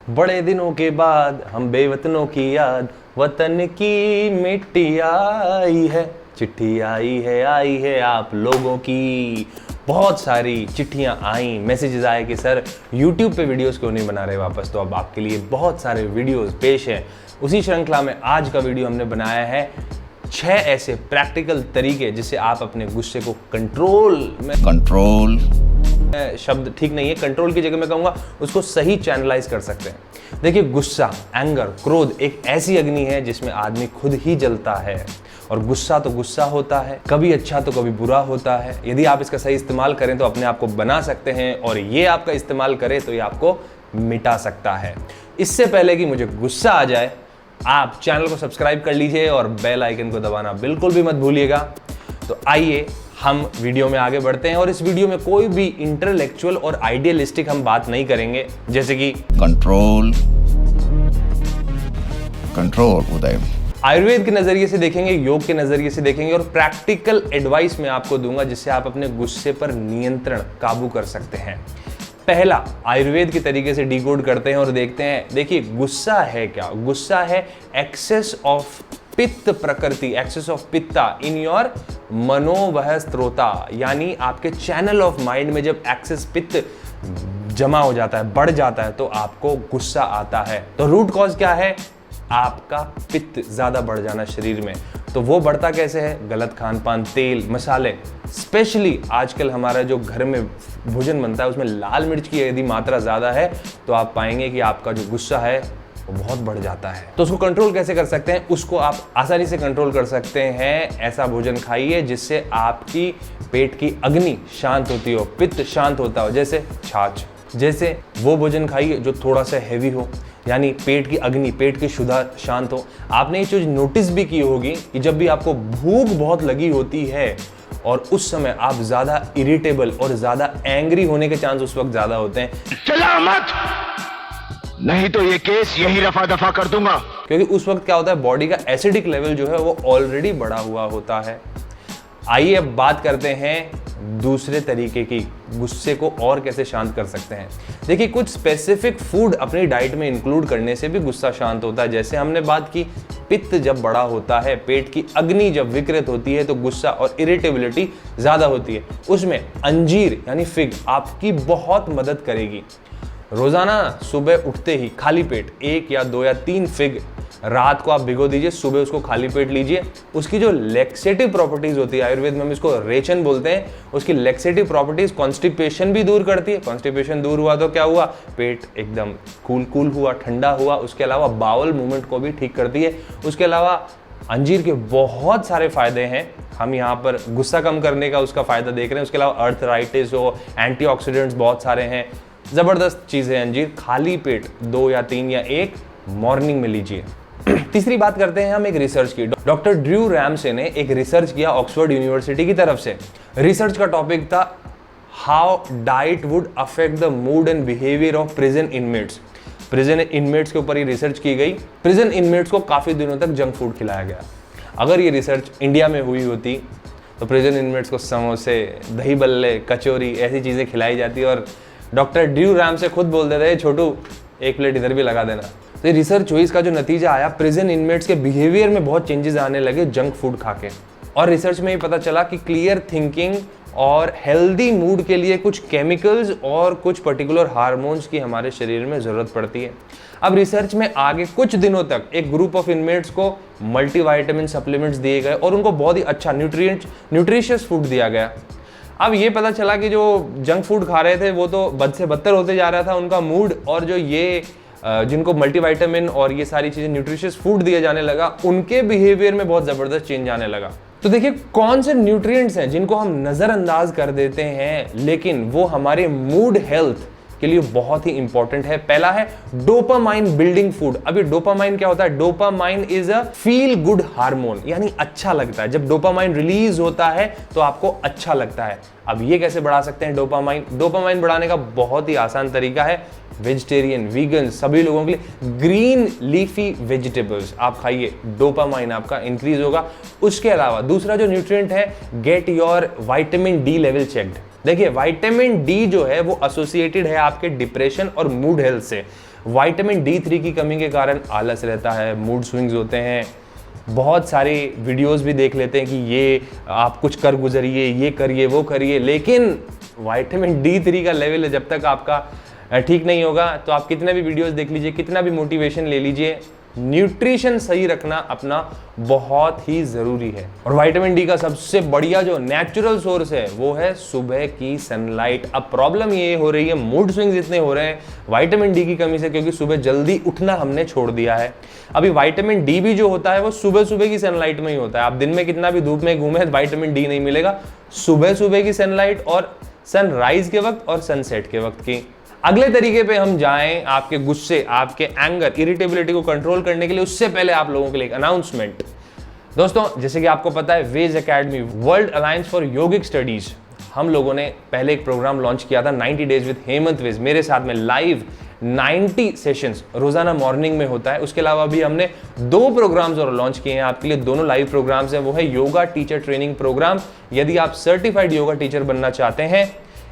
बड़े दिनों के बाद हम बेवतनों की याद, वतन की मिट्टी आई है, चिट्ठी आई है आप लोगों की। बहुत सारी चिट्ठियां आई, मैसेजेस आए कि सर YouTube पे वीडियोस क्यों नहीं बना रहे वापस। तो अब आपके लिए बहुत सारे वीडियोस पेश हैं। उसी श्रृंखला में आज का वीडियो हमने बनाया है 6 ऐसे प्रैक्टिकल तरीके जिससे आप अपने गुस्से को कंट्रोल शब्द ठीक नहीं है, कंट्रोल की जगह मैं कहूंगा उसको सही चैनलाइज कर सकते हैं। देखिए, गुस्सा, एंगर, क्रोध एक ऐसी अग्नि है जिसमें आदमी खुद ही जलता है। और गुस्सा तो गुस्सा होता है, कभी अच्छा तो कभी बुरा होता है। यदि आप इसका सही इस्तेमाल करें तो अपने आप को बना सकते हैं, और ये आपका इस्तेमाल करे तो ये आपको मिटा सकता है। इससे पहले कि मुझे गुस्सा आ जाए, आप चैनल को सब्सक्राइब कर लीजिए और बेल आइकन को दबाना बिल्कुल भी मत भूलिएगा। तो आइए हम वीडियो में आगे बढ़ते हैं, और इस वीडियो में कोई भी इंटेलेक्चुअल और आइडियलिस्टिक हम बात नहीं करेंगे, जैसे कि कंट्रोल उदय। आयुर्वेद के नजरिए से देखेंगे, योग के नजरिए से देखेंगे, और प्रैक्टिकल एडवाइस मैं आपको दूंगा जिससे आप अपने गुस्से पर नियंत्रण, काबू कर सकते हैं। पहला, आयुर्वेद के तरीके से डिकोड करते हैं और देखते हैं। देखिए, गुस्सा है क्या? गुस्सा है एक्सेस ऑफ पित्त प्रकृति, एक्सेस ऑफ पित्ता इन योर मनोवह स्त्रोता, यानी आपके चैनल ऑफ माइंड में जब एक्सेस पित्त जमा हो जाता है, बढ़ जाता है, तो आपको गुस्सा आता है। तो रूट कॉज क्या है? आपका पित्त ज्यादा बढ़ जाना शरीर में। तो वो बढ़ता कैसे है? गलत खान पान, तेल, मसाले, स्पेशली आजकल हमारा जो घर में भोजन बनता है उसमें लाल मिर्च की यदि मात्रा ज्यादा है तो आप पाएंगे कि आपका जो गुस्सा है वो बहुत बढ़ जाता है। तो उसको कंट्रोल कैसे कर सकते हैं? उसको आप आसानी से कंट्रोल कर सकते हैं। ऐसा भोजन खाइए जिससे आपकी पेट की अग्नि शांत होती हो, पित्त शांत होता हो, जैसे छाछ। जैसे वो भोजन खाइए जो थोड़ा सा हैवी हो, यानी पेट की अग्नि, पेट की क्षुधा शांत हो। आपने ये चीज नोटिस भी की होगी कि जब भी आपको भूख बहुत लगी होती है और उस समय आप ज्यादा इरिटेबल और ज्यादा एंग्री होने के चांस उस वक्त ज्यादा होते हैं। चला मत, नहीं तो ये केस यही रफा दफा कर दूंगा। क्योंकि उस वक्त क्या होता है, बॉडी का एसिडिक लेवल जो है वो ऑलरेडी बढ़ा हुआ होता है। आइए अब बात करते हैं दूसरे तरीके की, गुस्से को और कैसे शांत कर सकते हैं। देखिए, कुछ स्पेसिफिक फूड अपनी डाइट में इंक्लूड करने से भी गुस्सा शांत होता है। जैसे हमने बात की, पित्त जब बड़ा होता है, पेट की अग्नि जब विकृत होती है तो गुस्सा और इरिटेबिलिटी ज्यादा होती है। उसमें अंजीर यानी फिग आपकी बहुत मदद करेगी। रोजाना सुबह उठते ही खाली पेट 1 या 2 या 3 फिग रात को आप भिगो दीजिए, सुबह उसको खाली पेट लीजिए। उसकी जो लेक्सेटिव प्रॉपर्टीज होती है, आयुर्वेद में हम इसको रेचन बोलते हैं, उसकी लेक्सेटिव प्रॉपर्टीज कॉन्स्टिपेशन भी दूर करती है। कॉन्स्टिपेशन दूर हुआ तो क्या हुआ? पेट एकदम कूल हुआ, ठंडा हुआ। उसके अलावा बाउल मूवमेंट को भी ठीक करती है। उसके अलावा अंजीर के बहुत सारे फायदे हैं। हम यहाँ पर गुस्सा कम करने का उसका फायदा देख रहे हैं। उसके अलावा अर्थराइटिस हो, एंटीऑक्सीडेंट्स बहुत सारे हैं। जबरदस्त चीज है अंजीर। खाली पेट 2 या 3 या 1 मॉर्निंग में लीजिए। तीसरी बात करते हैं हम एक रिसर्च की। डॉक्टर ड्रू रैमसे ने एक रिसर्च किया ऑक्सफोर्ड यूनिवर्सिटी की तरफ से। रिसर्च का टॉपिक था how diet would affect the mood and behaviour of prison inmates. Prison inmates के ऊपर ये रिसर्च की गई। प्रिजन इनमेट्स को काफी दिनों तक जंक फूड खिलाया गया। अगर ये रिसर्च इंडिया में हुई होती तो प्रिजन इनमेट्स को समोसे, दही बल्ले, कचौरी ऐसी चीजें खिलाई जाती और डॉक्टर ड्रू रैमसे खुद बोल देते हैं, छोटू 1 प्लेट इधर भी लगा देना। तो ये रिसर्च हुई, इसका जो नतीजा आया, प्रिजन इनमेट्स के बिहेवियर में बहुत चेंजेस आने लगे जंक फूड खा के। और रिसर्च में ये पता चला कि क्लियर थिंकिंग और हेल्दी मूड के लिए कुछ केमिकल्स और कुछ पर्टिकुलर हार्मोन्स की हमारे शरीर में जरूरत पड़ती है। अब रिसर्च में आगे कुछ दिनों तक एक ग्रुप ऑफ इनमेट्स को मल्टीविटामिन सप्लीमेंट्स दिए गए और उनको बहुत ही अच्छा न्यूट्रिशियस फूड दिया गया। अब ये पता चला कि जो जंक फूड खा रहे थे वो तो बद से बदतर होते जा रहा था उनका मूड, और जो ये जिनको मल्टीविटामिन और ये सारी चीजें न्यूट्रिशियस फूड दिया जाने लगा, उनके बिहेवियर में बहुत जबरदस्त चेंज आने लगा। तो देखिए, कौन से न्यूट्रिएंट्स हैं जिनको हम नजरअंदाज कर देते हैं लेकिन वो हमारे मूड हेल्थ के लिए बहुत ही इंपॉर्टेंट है। पहला है डोपामाइन बिल्डिंग फूड। अभी डोपामाइन क्या होता है? Dopamine is a feel good hormone, यानी अच्छा लगता है। जब डोपामाइन रिलीज होता है तो आपको अच्छा लगता है। अब ये कैसे बढ़ा सकते हैं डोपामाइन? डोपामाइन बढ़ाने का बहुत ही आसान तरीका है। वेजिटेरियन, वीगन सभी लोगों के लिए ग्रीन लीफी वेजिटेबल्स आप खाइए, डोपामाइन आपका इंक्रीज होगा। उसके अलावा दूसरा जो न्यूट्रिएंट है, get your vitamin D level checked. देखिए, विटामिन डी जो है वो एसोसिएटेड है आपके डिप्रेशन और मूड हेल्थ से। विटामिन D3 की कमी के कारण आलस रहता है, मूड स्विंग्स होते हैं, बहुत सारे वीडियोस भी देख लेते हैं कि ये आप कुछ कर गुजरिए, ये करिए, वो करिए, लेकिन विटामिन D3 का लेवल जब तक आपका ठीक नहीं होगा तो आप कितने भी वीडियोस देख लीजिए, कितना भी मोटिवेशन ले लीजिए, न्यूट्रिशन सही रखना अपना बहुत ही जरूरी है। और विटामिन डी का सबसे बढ़िया जो नेचुरल सोर्स है वो है सुबह की सनलाइट। अब प्रॉब्लम ये हो रही है, मूड स्विंग्स इतने हो रहे हैं विटामिन डी की कमी से, क्योंकि सुबह जल्दी उठना हमने छोड़ दिया है। अभी विटामिन डी भी जो होता है वो सुबह सुबह की सनलाइट में ही होता है। आप दिन में कितना भी धूप में घूमे विटामिन डी नहीं मिलेगा, सुबह सुबह की सनलाइट और सनराइज के वक्त और सनसेट के वक्त की। अगले तरीके पे हम जाएं, आपके गुस्से, आपके एंगर, इरिटेबिलिटी को कंट्रोल करने के लिए, उससे पहले आप लोगों के लिए एक अनाउंसमेंट। दोस्तों, जैसे कि आपको पता है, वेज academy, world alliance for yogic studies, हम लोगों ने पहले एक प्रोग्राम लॉन्च किया था 90 डेज विद हेमंत वेज, मेरे साथ में लाइव 90 सेशंस रोजाना मॉर्निंग में होता है। उसके अलावा भी हमने 2 प्रोग्राम्स और लॉन्च किए हैं आपके लिए, दोनों लाइव प्रोग्राम्स हैं। वो है योगा टीचर ट्रेनिंग प्रोग्राम, यदि आप सर्टिफाइड योगा टीचर बनना चाहते हैं,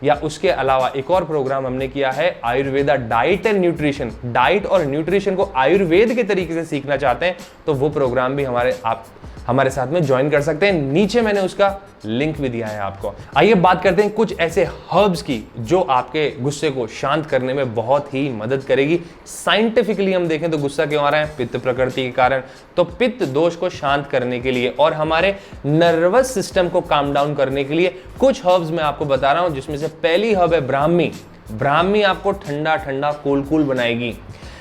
या उसके अलावा एक और प्रोग्राम हमने किया है Ayurveda diet and nutrition, diet और न्यूट्रिशन को आयुर्वेद के तरीके से सीखना चाहते हैं तो वो प्रोग्राम भी आप हमारे साथ में ज्वाइन कर सकते हैं। नीचे मैंने उसका लिंक भी दिया है आपको। आइए बात करते हैं कुछ ऐसे हर्ब्स की जो आपके गुस्से को शांत करने में बहुत ही मदद करेगी। साइंटिफिकली हम देखें तो गुस्सा क्यों आ रहा है? पित्त प्रकृति के कारण। तो पित्त दोष को शांत करने के लिए और हमारे नर्वस सिस्टम को काम डाउन करने के लिए कुछ हर्ब्स मैं आपको बता रहा हूं, जिसमें से पहली हर्ब है ब्राह्मी। ब्राह्मी आपको ठंडा ठंडा कूल बनाएगी।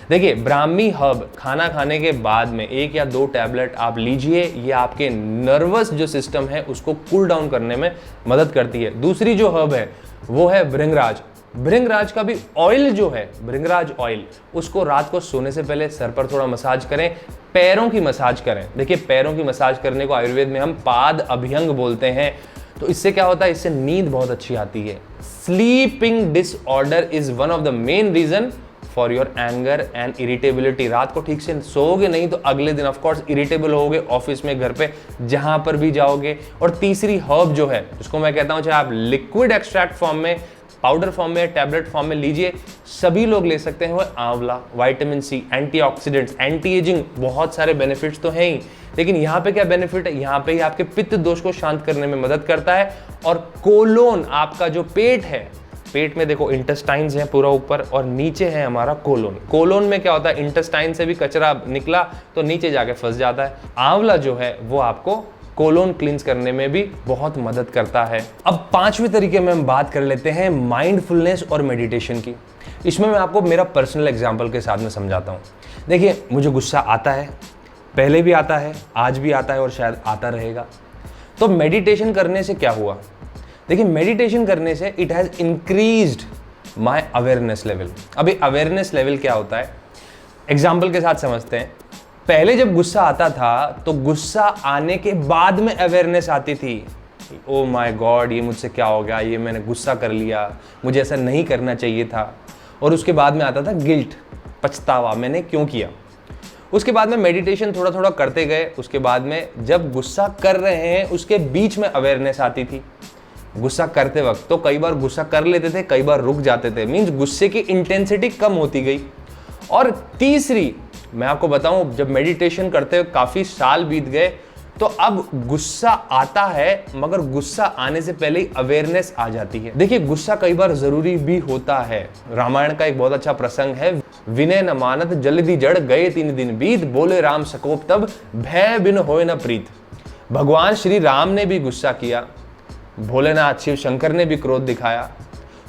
देखिए, ब्राह्मी हर्ब खाना खाने के बाद में 1 या 2 टैबलेट आप लीजिए, ये आपके नर्वस जो सिस्टम है उसको कूल डाउन करने में मदद करती है। दूसरी जो हर्ब है वो है भृंगराज। भृंगराज का भी ऑयल जो है, भृंगराज ऑयल, उसको रात को सोने से पहले सर पर थोड़ा मसाज करें, पैरों की मसाज करें। देखिए, पैरों की मसाज करने को आयुर्वेद में हम पाद अभ्यंग बोलते हैं। तो इससे क्या होता है? इससे नींद बहुत अच्छी आती है। Sleeping disorder is one of the main reason for your anger and irritability. रात को ठीक से सोओगे नहीं तो अगले दिन ऑफकोर्स इरिटेबल होगे, ऑफिस में, घर पे, जहां पर भी जाओगे। और तीसरी हर्ब जो है, जिसको मैं कहता हूं चाहे आप लिक्विड एक्सट्रैक्ट फॉर्म में, पाउडर फॉर्म में, टैबलेट फॉर्म में लीजिए, सभी लोग ले सकते हैं, वो आंवला। Vitamin C, antioxidants, anti aging, बहुत सारे बेनिफिट्स तो हैं ही, लेकिन यहाँ पे क्या बेनिफिट है? यहाँ पे ही आपके पित्त दोष को शांत करने में मदद करता है। और कोलोन, आपका जो पेट है, पेट में देखो इंटेस्टाइन्स हैं पूरा ऊपर, और नीचे है हमारा कोलोन। कोलोन में क्या होता है? इंटेस्टाइन से भी कचरा निकला तो नीचे जाके फंस जाता है। आंवला जो है वो आपको कोलोन क्लींस करने में भी बहुत मदद करता है। अब 5वें तरीके में हम बात कर लेते हैं माइंडफुलनेस और मेडिटेशन की। इसमें मैं आपको मेरा पर्सनल एग्जाम्पल के साथ में समझाता हूँ। देखिए, मुझे गुस्सा आता है, पहले भी आता है, आज भी आता है और शायद आता रहेगा। तो मेडिटेशन करने से क्या हुआ? देखिए, मेडिटेशन करने से it has increased my awareness level. अभी अवेयरनेस लेवल क्या होता है, एग्जाम्पल के साथ समझते हैं। पहले जब गुस्सा आता था तो गुस्सा आने के बाद में अवेयरनेस आती थी, ओ माय गॉड, ये मुझसे क्या हो गया, ये मैंने गुस्सा कर लिया, मुझे ऐसा नहीं करना चाहिए था। और उसके बाद में आता था गिल्ट, पछतावा, मैंने क्यों किया। उसके बाद में मेडिटेशन थोड़ा थोड़ा करते गए, उसके बाद में जब गुस्सा कर रहे हैं उसके बीच में अवेयरनेस आती थी। गुस्सा करते वक्त तो कई बार गुस्सा कर लेते थे, कई बार रुक जाते थे, मींस गुस्से की इंटेंसिटी कम होती गई। और तीसरी, मैं आपको बताऊं, जब मेडिटेशन करते हुए काफी साल बीत गए तो अब गुस्सा आता है, मगर गुस्सा आने से पहले ही अवेयरनेस आ जाती है। देखिए, गुस्सा कई बार जरूरी भी होता है। रामायण का एक बहुत अच्छा प्रसंग है, विनय न मानत जल्दी जड़ गए 3 दिन बीत, बोले राम सकोप तब भय बिन होए न प्रीत। भगवान श्री राम ने भी गुस्सा किया, भोलेनाथ शिव शंकर ने भी क्रोध दिखाया,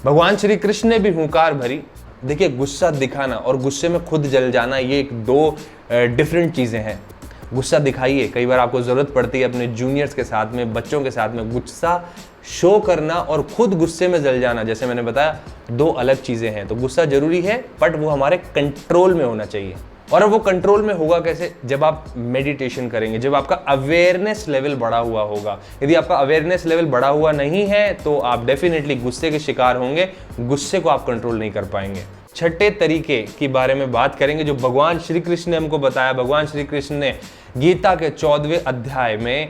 भगवान श्री कृष्ण ने भी हुंकार भरी। देखिए, गुस्सा दिखाना और गुस्से में खुद जल जाना, ये 2 डिफरेंट चीजें हैं। गुस्सा दिखाइए, कई बार आपको जरूरत पड़ती है अपने जूनियर्स के साथ में, बच्चों के साथ में, गुस्सा शो करना और खुद गुस्से में जल जाना, जैसे मैंने बताया, 2 अलग चीजें हैं। तो गुस्सा जरूरी है, बट वो हमारे कंट्रोल में होना चाहिए। और अब वो कंट्रोल में होगा कैसे? जब आप मेडिटेशन करेंगे, जब आपका अवेयरनेस लेवल बढ़ा हुआ होगा। यदि आपका अवेयरनेस लेवल बढ़ा हुआ नहीं है तो आप डेफिनेटली गुस्से के शिकार होंगे, गुस्से को आप कंट्रोल नहीं कर पाएंगे। 6ठे तरीके के बारे में बात करेंगे जो भगवान श्री कृष्ण ने हमको बताया। भगवान श्री कृष्ण ने गीता के 14वें अध्याय में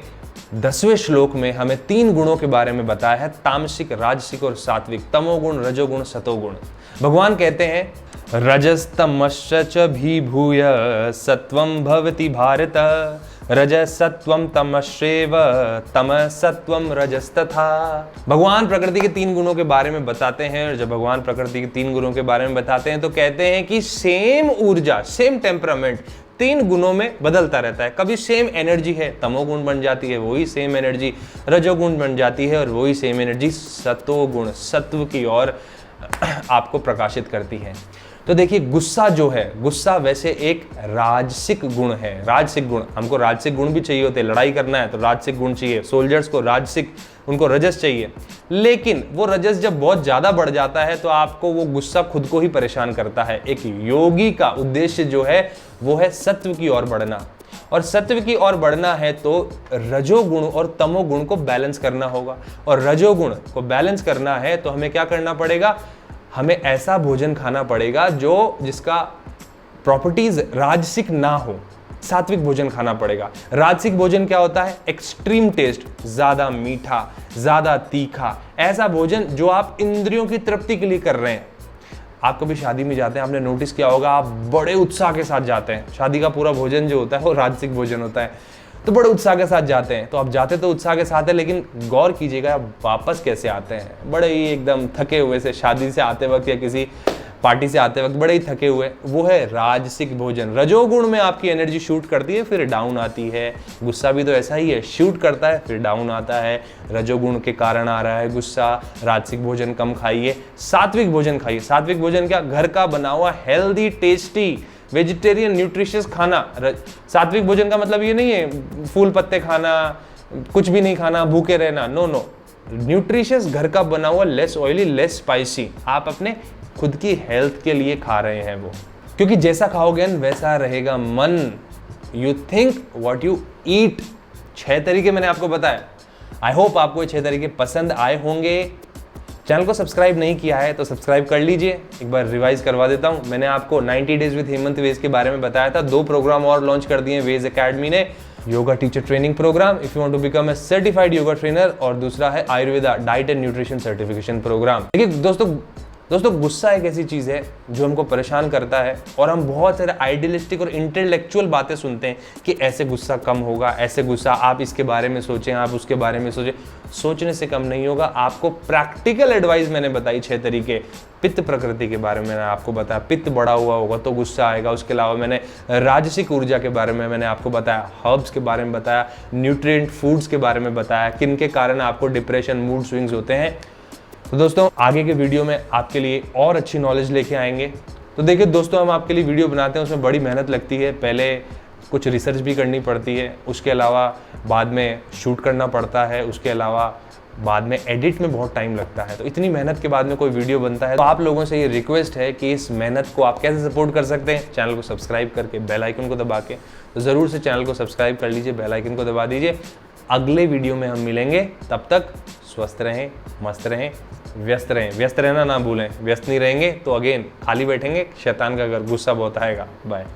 10वें श्लोक में हमें 3 गुणों के बारे में बताया है, तामसिक, राजसिक और सात्विक, तमोगुण, रजोगुण, सतोगुण। भगवान कहते हैं रजस्तमश्च विभूय सत्वं भवति भारत, रजसत्वं तमश्चैव तमसत्वं रजस्तथा। भगवान प्रकृति के 3 गुणों के बारे में बताते हैं, और जब भगवान प्रकृति के 3 गुणों के बारे में बताते हैं तो कहते हैं कि सेम ऊर्जा, सेम टेम्परामेंट 3 गुणों में बदलता रहता है। कभी सेम एनर्जी है, तमोगुण बन जाती है, वही सेम एनर्जी रजोगुण बन जाती है, और वही सेम एनर्जी सतोगुण, सत्व की ओर आपको प्रकाशित करती है। तो देखिए, गुस्सा जो है, गुस्सा वैसे एक राजसिक गुण है। राजसिक गुण, हमको राजसिक गुण भी चाहिए होते हैं। लड़ाई करना है तो राजसिक गुण चाहिए। सोल्जर्स को राजसिक, उनको रजस चाहिए। लेकिन वो रजस जब बहुत ज़्यादा बढ़ जाता है तो आपको वो गुस्सा खुद को ही परेशान करता है। एक योगी का उद्देश्य जो है वो है सत्व की ओर बढ़ना, और सत्व की ओर बढ़ना है तो रजोगुण और तमोगुण को बैलेंस करना होगा। और रजोगुण को बैलेंस करना है तो हमें क्या करना पड़ेगा? हमें ऐसा भोजन खाना पड़ेगा जिसका प्रॉपर्टीज राजसिक ना हो। सात्विक भोजन खाना पड़ेगा। राजसिक भोजन क्या होता है? एक्सट्रीम टेस्ट, ज्यादा मीठा, ज्यादा तीखा, ऐसा भोजन जो आप इंद्रियों की तृप्ति के लिए कर रहे हैं। आप कभी शादी में जाते हैं, आपने नोटिस किया होगा, आप बड़े उत्साह के साथ जाते हैं। शादी का पूरा भोजन जो होता है वो राजसिक भोजन होता है, तो बड़े उत्साह के साथ जाते हैं। तो आप जाते तो उत्साह के साथ है, लेकिन गौर कीजिएगा आप वापस कैसे आते हैं, बड़े ही एकदम थके हुए से। शादी से आते वक्त या किसी पार्टी से आते वक्त बड़े ही थके हुए, वो है राजसिक भोजन। रजोगुण में आपकी एनर्जी शूट करती है, फिर डाउन आती है। गुस्सा भी तो ऐसा ही है, शूट करता है फिर डाउन आता है। रजोगुण के कारण आ रहा है गुस्सा। राजसिक भोजन कम खाइए, सात्विक भोजन खाइए। सात्विक भोजन क्या? घर का बना हुआ हेल्दी, टेस्टी, वेजिटेरियन, न्यूट्रिशियस खाना। सात्विक भोजन का मतलब ये नहीं है फूल पत्ते खाना, कुछ भी नहीं खाना, भूखे रहना। नो नो, न्यूट्रिशियस, घर का बना हुआ, लेस ऑयली, लेस स्पाइसी। आप अपने खुद की हेल्थ के लिए खा रहे हैं वो, क्योंकि जैसा खाओगे वैसा रहेगा मन। You think what you eat. 6 तरीके मैंने आपको बताया। आई होप आपको ये 6 तरीके पसंद आए होंगे। चैनल को सब्सक्राइब नहीं किया है तो सब्सक्राइब कर लीजिए। एक बार रिवाइज करवा देता हूं। मैंने आपको 90 डेज विद हेमंत वेज के बारे में बताया था। 2 प्रोग्राम और लॉन्च कर दिए वेज एकेडमी ने। Yoga teacher training program if you want to become a certified yoga trainer, और दूसरा है Ayurveda diet and nutrition certification program. देखिए दोस्तों, गुस्सा एक ऐसी चीज़ है जो हमको परेशान करता है, और हम बहुत सारे आइडियलिस्टिक और इंटेलेक्चुअल बातें सुनते हैं कि ऐसे गुस्सा कम होगा, ऐसे गुस्सा, आप इसके बारे में सोचें, आप उसके बारे में सोचें। सोचने से कम नहीं होगा। आपको प्रैक्टिकल एडवाइस मैंने बताई 6 तरीके। पित्त प्रकृति के बारे में मैंने आपको बताया, पित्त बढ़ा हुआ होगा तो गुस्सा आएगा। उसके अलावा मैंने राजसिक ऊर्जा के बारे में मैंने आपको बताया, हर्ब्स के बारे में बताया, न्यूट्रिएंट फूड्स के बारे में बताया, किन के कारण आपको डिप्रेशन, मूड स्विंग्स होते हैं। तो दोस्तों, आगे के वीडियो में आपके लिए और अच्छी नॉलेज लेके आएंगे। तो देखिए दोस्तों, हम आपके लिए वीडियो बनाते हैं, उसमें बड़ी मेहनत लगती है। पहले कुछ रिसर्च भी करनी पड़ती है, उसके अलावा बाद में शूट करना पड़ता है, उसके अलावा बाद में एडिट में बहुत टाइम लगता है। तो इतनी मेहनत के बाद में कोई वीडियो बनता है। तो आप लोगों से ये रिक्वेस्ट है कि इस मेहनत को आप कैसे सपोर्ट कर सकते हैं? चैनल को सब्सक्राइब करके, बेल आइकन को दबा के। तो ज़रूर से चैनल को सब्सक्राइब कर लीजिए, बेल आइकन को दबा दीजिए। अगले वीडियो में हम मिलेंगे, तब तक स्वस्थ रहें, मस्त रहें, व्यस्त रहें। व्यस्त रहना ना भूलें। व्यस्त नहीं रहेंगे तो अगेन खाली बैठेंगे, शैतान का घर, गुस्सा बहुत आएगा। बाय।